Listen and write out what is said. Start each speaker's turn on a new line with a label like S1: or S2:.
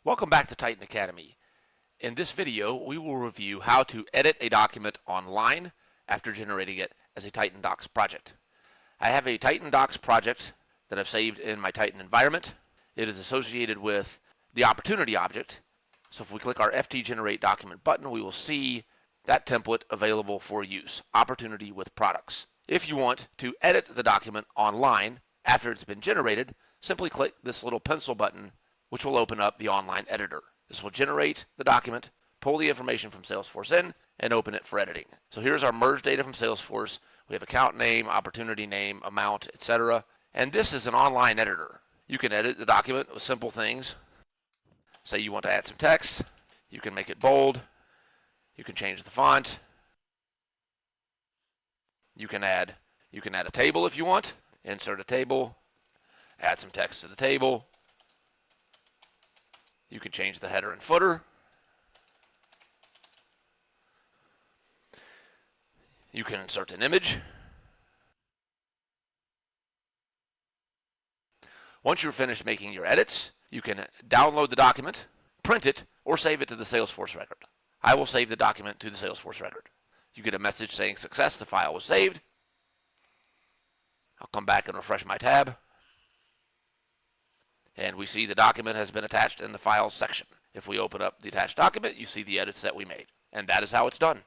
S1: Welcome back to Titan Academy. In this video, we will review how to edit a document online after generating it as a Titan Docs project. I have a Titan Docs project that I've saved in my Titan environment. It is associated with the opportunity object. So if we click our FT Generate Document button, we will see that template available for use, opportunity with products. If you want to edit the document online after it's been generated, simply click this little pencil button, which will open up the online editor. This will generate the document, pull the information from Salesforce in, and open it for editing. So here's our merge data from Salesforce. We have account name, opportunity name, amount, etc. And this is an online editor. You can edit the document with simple things. Say you want to add some text. You can make it bold. You can change the font. You can add a table if you want. Insert a table. Add some text to the table. You can change the header and footer. You can insert an image. Once you're finished making your edits, you can download the document, print it, or save it to the Salesforce record. I will save the document to the Salesforce record. You get a message saying success, the file was saved. I'll come back and refresh my tab. And we see the document has been attached in the Files section. If we open up the attached document, you see the edits that we made. And that is how it's done.